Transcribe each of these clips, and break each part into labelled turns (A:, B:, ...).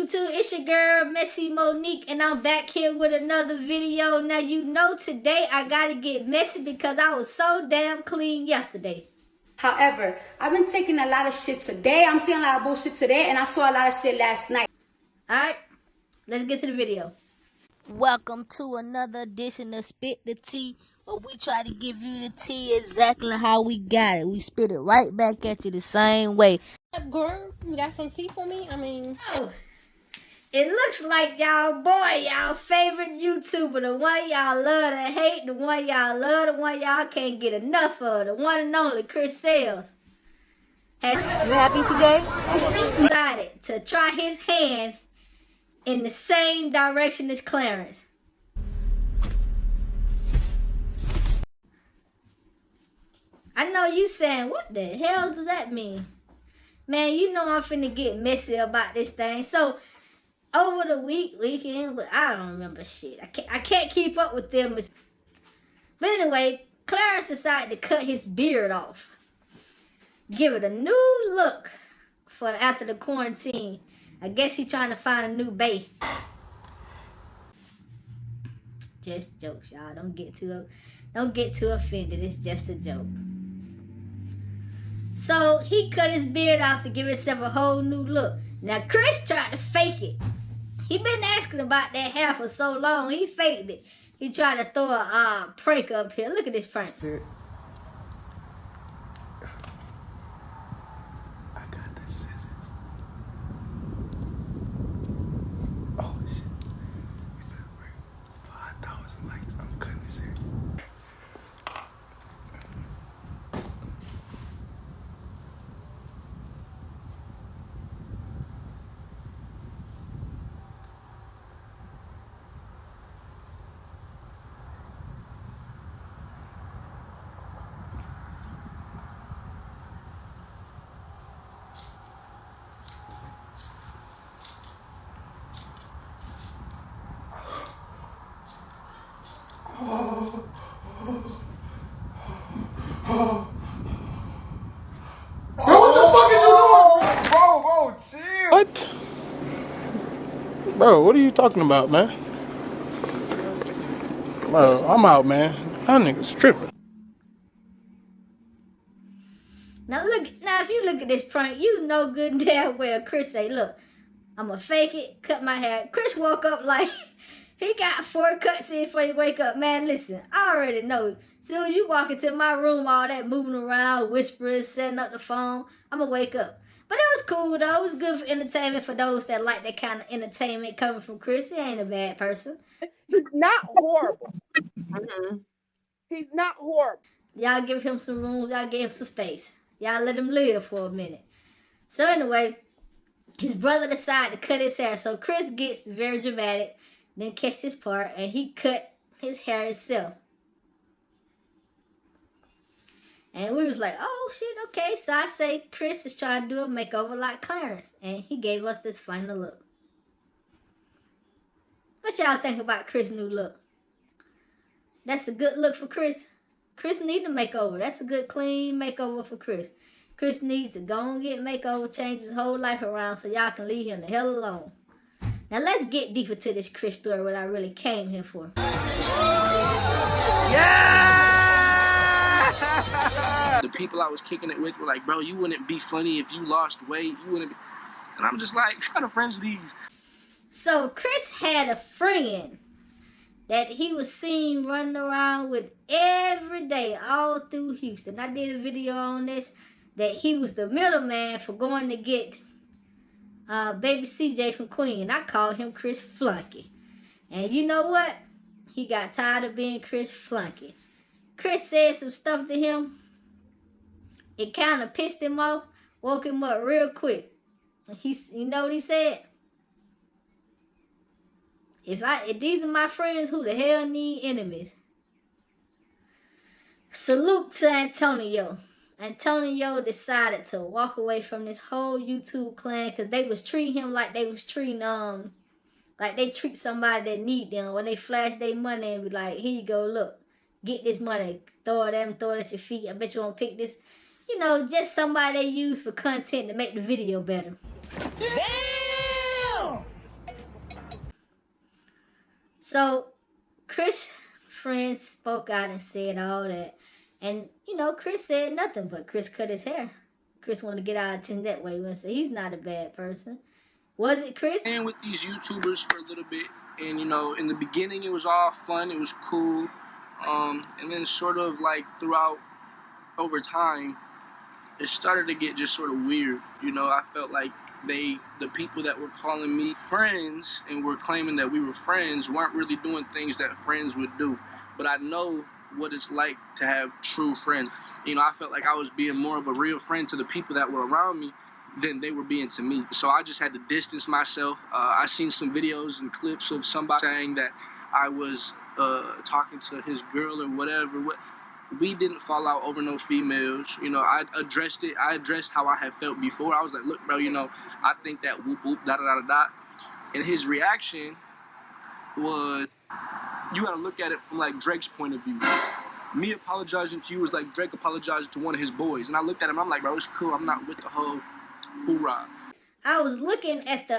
A: YouTube? It's your girl, Messy Monique, and I'm back here with another video. Now, you know today I gotta get messy because I was so damn clean yesterday.
B: However, I've been taking a lot of shit today. I'm seeing a lot of bullshit today, and I saw a lot of shit last night.
A: Alright, let's get to the video. Welcome to another edition of Spit the Tea, where we try to give you the tea exactly how we got it. We spit it right back at you the same way.
C: Girl, you got some tea for me?
A: Oh, it looks like y'all favorite YouTuber, the one y'all love to hate, the one y'all love, the one y'all can't get enough of, the one and only Chris Sails.
C: You happy, CJ?
A: Decided to try his hand in the same direction as Clarence. I know you saying, what the hell does that mean? Man, you know I'm finna get messy about this thing. So, over the weekend, I don't remember shit. I can't keep up with them. But anyway, Clarence decided to cut his beard off. Give it a new look for after the quarantine. I guess he's trying to find a new bae. Just jokes, y'all. Don't get too offended. It's just a joke. So he cut his beard off to give himself a whole new look. Now Chris tried to fake it. He been asking about that hair for so long. He faked it. He tried to throw a prank up here. Look at this prank.
D: I got the scissors. Oh shit. If it were 5,000 likes, I'm cutting this hair.
E: What? Bro, what are you talking about, man? Bro, I'm out, man. That nigga's tripping.
A: Now if you look at this prank, you know good and damn well Chris say, look, I'ma fake it, cut my hair. Chris woke up like he got 4 cuts in before he wake up. Man, listen, I already know. As soon as you walk into my room, all that moving around, whispering, setting up the phone, I'ma wake up. But it was cool though. It was good for entertainment for those that like that kind of entertainment coming from Chris. He ain't a bad person.
F: He's not horrible. He's not horrible.
A: Y'all give him some room. Y'all give him some space. Y'all let him live for a minute. So anyway, his brother decided to cut his hair. So Chris gets very dramatic, then catch this part, and he cut his hair himself. And we was like, oh shit, okay. So I say Chris is trying to do a makeover like Clarence. And he gave us this final look. What y'all think about Chris' new look? That's a good look for Chris. Chris needs a makeover. That's a good clean makeover for Chris. Chris needs to go and get makeover, change his whole life around so y'all can leave him the hell alone. Now let's get deeper to this Chris story, what I really came here for.
G: The people I was kicking it with were like, bro, you wouldn't be funny if you lost weight. You wouldn't be. And I'm just like, what kind of friends are these?
A: So Chris had a friend that he was seen running around with every day all through Houston. I did a video on this, that he was the middleman for going to get baby CJ from Queen. I called him Chris Flunky. And you know what? He got tired of being Chris Flunky. Chris said some stuff to him. It kind of pissed him off, woke him up real quick. You know what he said? If these are my friends, who the hell need enemies? Salute to Antonio. Antonio decided to walk away from this whole YouTube clan because they was treating him like they was treating like they treat somebody that need them when they flash their money and be like, here you go, look, get this money, throw it at them, throw it at your feet. I bet you won't pick this. You know, just somebody they use for content to make the video better.
F: Damn!
A: So Chris' friends spoke out and said all that. And, you know, Chris said nothing, but Chris cut his hair. Chris wanted to get out of attention that way. He said he's not a bad person. Was it Chris?
G: And with these YouTubers for a little bit. And, you know, in the beginning it was all fun. It was cool. And then sort of like throughout, over time, it started to get just sort of weird. You know, I felt like the people that were calling me friends and were claiming that we were friends weren't really doing things that friends would do. But I know what it's like to have true friends. You know, I felt like I was being more of a real friend to the people that were around me than they were being to me. So I just had to distance myself. I seen some videos and clips of somebody saying that I was talking to his girl or whatever. We didn't fall out over no females. You know, I addressed it. I addressed how I had felt before. I was like, look, bro, you know, I think that whoop, whoop, da-da-da-da-da. And his reaction was, you gotta look at it from like Drake's point of view. Me apologizing to you was like Drake apologizing to one of his boys. And I looked at him, I'm like, bro, it's cool. I'm not with the whole hoorah.
A: I was looking at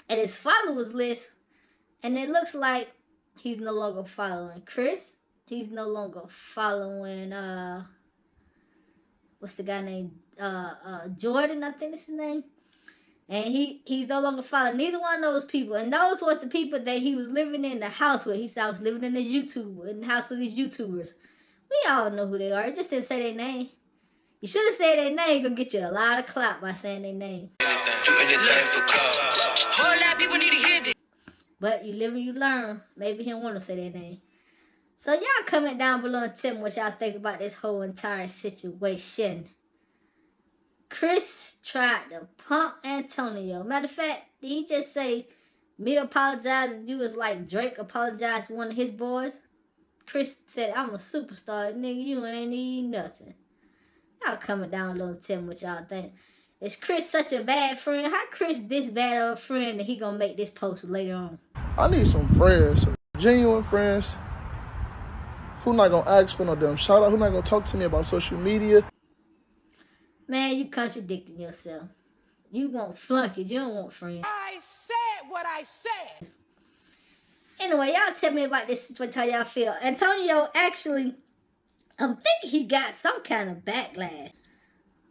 A: his followers list, and it looks like he's no longer following Chris. He's no longer following what's the guy named Jordan, I think that's his name. And he's no longer following neither one of those people. And those was the people that he was living in the house with. He said I was living in the house with these YouTubers. We all know who they are. It just didn't say their name. You should have said their name. Gonna get you a lot of clout by saying their name. But you live and you learn. Maybe he don't want to say their name. So y'all comment down below and tell me what y'all think about this whole entire situation. Chris tried to pump Antonio. Matter of fact, did he just say me apologizing to you is like Drake apologized to one of his boys? Chris said, I'm a superstar, nigga, you ain't need nothing. Y'all comment down below and tell me what y'all think. Is Chris such a bad friend? How Chris this bad of a friend that he gonna make this post later on?
E: I need some friends, some genuine friends. Who not gonna ask for no damn shout out? Who not gonna talk to me about social media?
A: Man, you contradicting yourself. You want flunkies. You don't want friends.
F: I said what I said.
A: Anyway, y'all tell me about this situation, how y'all feel. Antonio actually, I'm thinking he got some kind of backlash.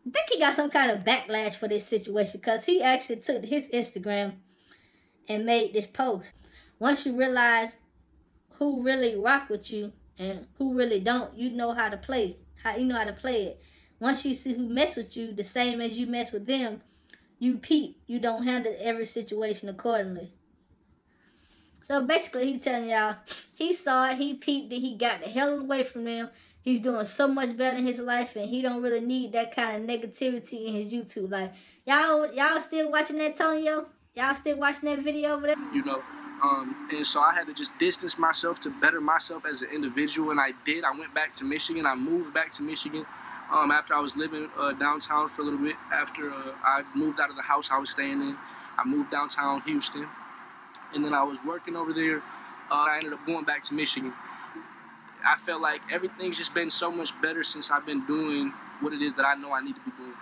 A: I think he got some kind of backlash for this situation because he actually took his Instagram and made this post. Once you realize who really rock with you and who really don't, you know how to play. You know how to play it. Once you see who mess with you the same as you mess with them, you peep. You don't handle every situation accordingly. So basically, he telling y'all, he saw it, he peeped it, he got the hell away from them. He's doing so much better in his life, and he don't really need that kind of negativity in his YouTube life. Y'all still watching that, Antonio? Y'all still watching that video over there?
G: You know, and so I had to just distance myself to better myself as an individual, and I did. I went back to Michigan. I moved back to Michigan. After I was living downtown for a little bit, after I moved out of the house I was staying in, I moved downtown Houston, and then I was working over there. I ended up going back to Michigan. I felt like everything's just been so much better since I've been doing what it is that I know I need to be doing.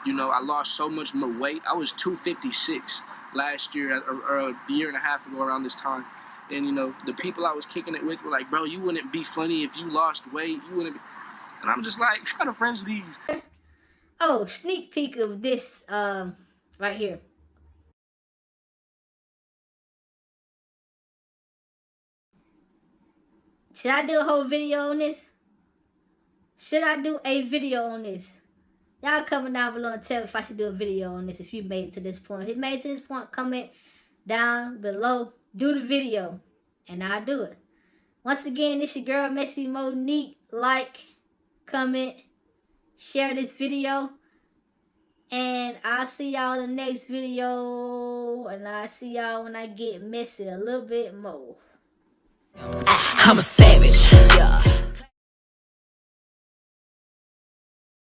G: You know, I lost so much more weight. I was 256 last year, or a year and a half ago around this time. And, you know, the people I was kicking it with were like, bro, you wouldn't be funny if you lost weight. You wouldn't be. And I'm just like, what kind of friends are these?
A: Oh, sneak peek of this right here. Should I do a whole video on this? Should I do a video on this? Y'all comment down below and tell me if I should do a video on this if you made it to this point. If you made it to this point, comment down below. Do the video. And I'll do it. Once again, this your girl, Messy Monique. Like, comment, share this video. And I'll see y'all in the next video. And I'll see y'all when I get messy a little bit more.
H: I'm a savage. Yeah.